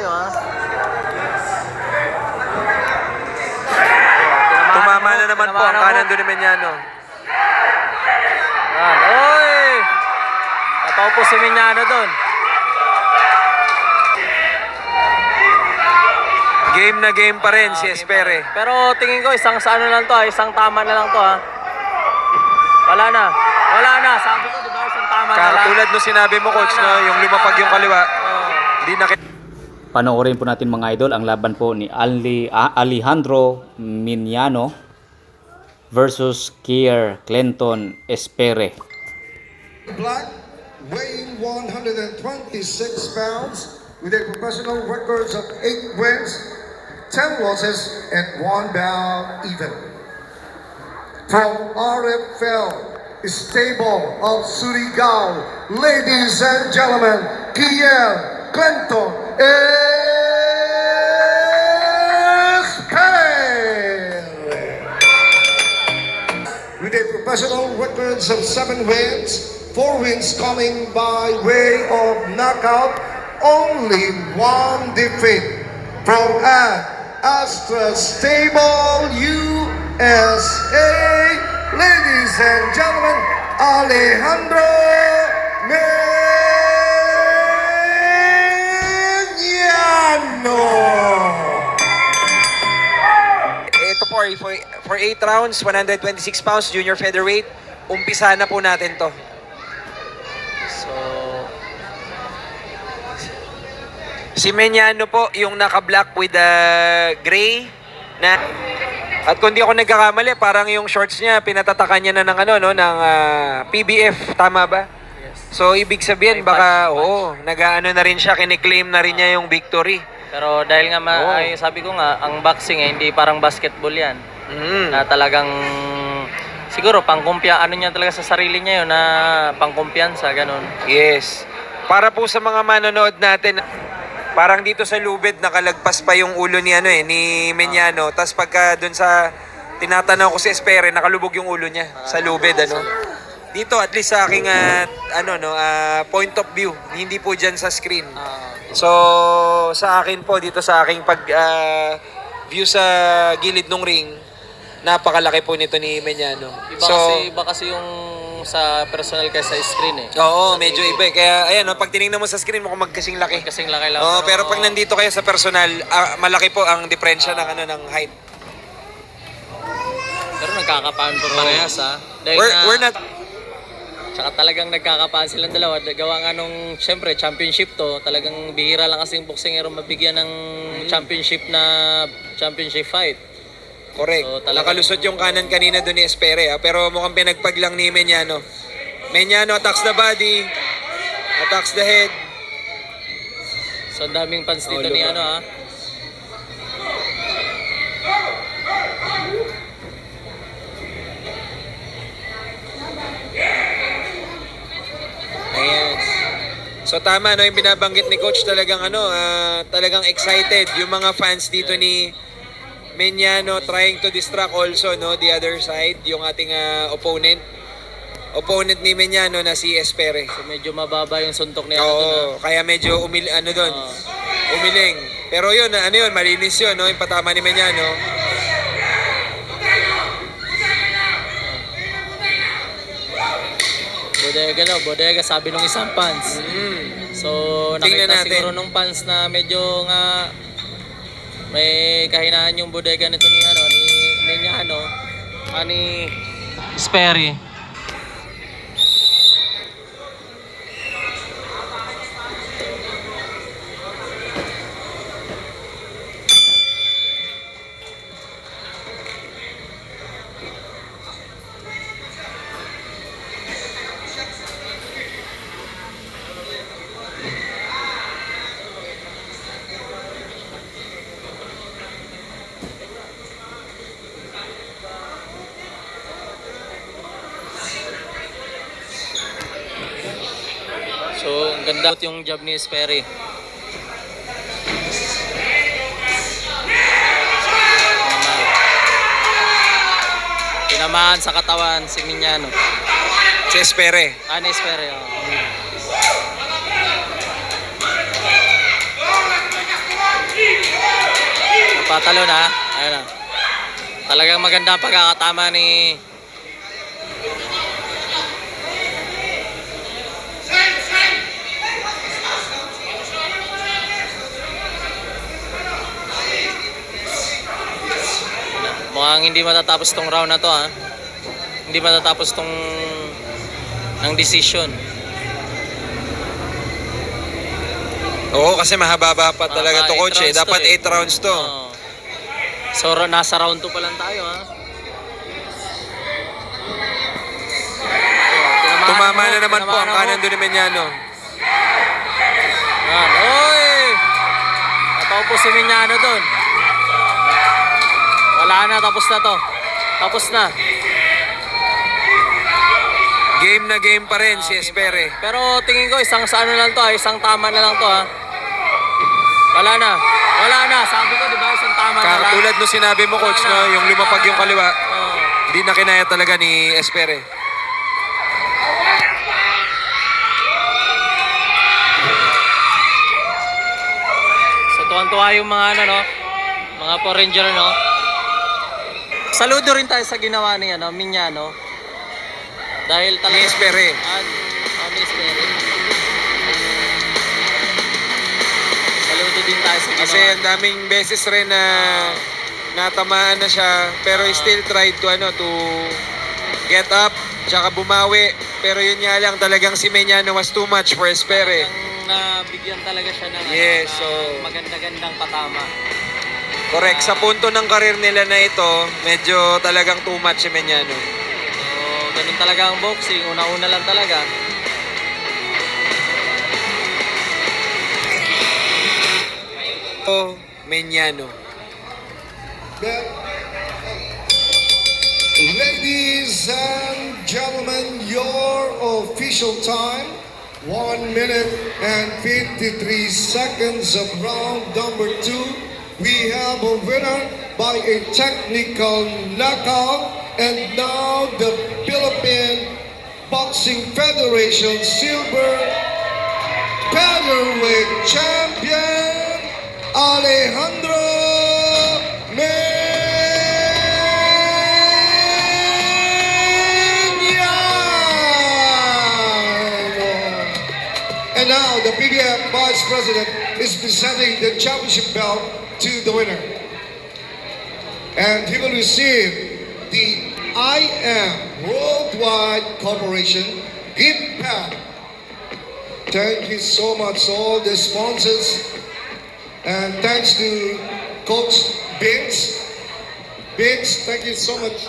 Bonifacio, ha? Tumama na naman po ang kanan doon ni Meñano. Yan. Oy! Tataw po si Meñano doon. Game na game pa rin si Espere. Pero tingin ko isang sa ano lang to, isang tama na lang to, ha. Wala na. Wala na. Sabi ko, di ba, isang tama na lang. Katulad no sinabi mo, coach, no, yung lumapag yung kaliwa. Hindi na Panoorin po natin mga idol ang laban po ni Alejandro Meñano versus Kier Clinton Espere. Black, weighing 126 pounds, with a professional records of 8 wins, 10 losses, and 1 bout even. From RFL stable of Surigao, ladies and gentlemen, Kier Clinton Espere. With a professional records of 7 wins, 4 wins coming by way of knockout, only 1 defeat from Astra Stable USA. Ladies and gentlemen, Alejandro Meñano. Ito po, for 8 rounds, 126 pounds, junior featherweight. Umpisa na po natin to. So, si Meñano po, yung naka-black with the gray na... At kung di ako nagkakamali, parang yung shorts niya, pinatatakan niya na ng ano, no, ng PBF, tama ba? Yes. So, ibig sabihin, baka, oo, nag-ano na rin siya, kiniklaim na rin niya yung victory. Pero dahil nga, ay, sabi ko nga, ang boxing hindi parang basketball yan. Na talagang, siguro, ano niya talaga sa sarili niya yun, na pangkumpiyansa, ganun. Yes. Para po sa mga manonood natin, parang dito sa lubid nakalagpas pa yung ulo ni ni Meñano. Tapos pagka doon sa tinatanaw ko si Espere, nakalubog yung ulo niya sa lubid Dito at least sa aking point of view, hindi po diyan sa screen. So sa akin po dito sa aking view sa gilid ng ring, napakalaki po nito ni Meñano. Iba kasi yung sa personal kaysa screen Oo, sa medyo TV. iba. Kaya ayan, pag tinignan mo sa screen, mukhang magkasing laki. Kasing laki lang. Oo, pero pag nandito kayo sa personal, malaki po ang diferensya ng height. Pero nagkakapaan po parehas, ha. Dahil We're not... Tsaka talagang nagkakapaan silang dalawa. Gawa nga nung, syempre, championship to. Talagang bihira lang kasing boksingero mabigyan ng championship fight. Correct. So, talagang- Nakalusot yung kanan kanina doon ni Espere, pero mukhang pinagpag lang ni Meñano. Meñano attacks the body, attacks the head. So, ang daming fans dito ni ha. Ayan. So tama yung binabanggit ni coach, talagang talagang excited yung mga fans dito ni Meñano, trying to distract also the other side, yung ating opponent ni Meñano na si Espere. So, medyo mababa yung suntok niya. Oo, kaya medyo umiling. Pero yun, malinis yun, yung patama ni Meñano. Bodega sabi nung isang fans. So, Tingnan nakita natin. siguro nung fans na medyo nga may kahinaan yung bodega nito ni Meñano, ni Espere. So, ang ganda yung job ni Espere. Tinamaan sa katawan si Meñano. Si Espere. Ni Espere, tumatalo na. Ayun na. Talagang maganda ang pagkakatama ni mukhang hindi matatapos tong round na to, ha. Hindi matatapos tong ang decision. Oo, kasi mahaba pa talaga to, coach. Eight rounds Dapat to, 8 rounds to. Oo. So nasa round 2 pa lang tayo, ha. Tumama na naman po ang kanan doon ni Meñano. Yan. Oy! Nataupo si Meñano doon. Wala na, tapos na to. Tapos na. Game pa rin si Espere. Pero tingin ko isang sa ano lang to, isang tama na lang to, ha. Wala na. Wala na. Sabi ko, di ba, isang tama na lang. Katulad no sinabi mo, coach, no, yung lumapag yung kaliwa, Oo. hindi na kinaya talaga ni Espere. So tuwan-tuwa yung mga ano, no, mga Power Ranger, no. Saludo rin tayo sa ginawa ni ano, Meñano. Dahil Ni talaga Espere. ni Espere. Saludo din tayo sa ginawa. Kasi ang daming beses rin na natamaan na siya, pero he still tried to to get up, tsaka bumawi. Pero yun nga lang, talagang si Meñano was too much for Espere. Ang nabigyan talaga siya ng Yes, ng so maganda-gandang patama. correct. Sa punto ng karir nila na ito, medyo talagang too much si Meñano. So, ganun talaga ang boxing. Una-una lang talaga. Meñano. Ladies and gentlemen, your official time, 1 minute and 53 seconds of round number 2. We have a winner by a technical knockout, and now the Philippine Boxing Federation Silver Featherweight Champion, Alejandro Meñano. And now the PBF Vice President is presenting the championship belt to the winner. And he will receive the IM Worldwide Corporation gift pack. Thank you so much to all the sponsors. And thanks to Coach Biggs. Biggs, thank you so much.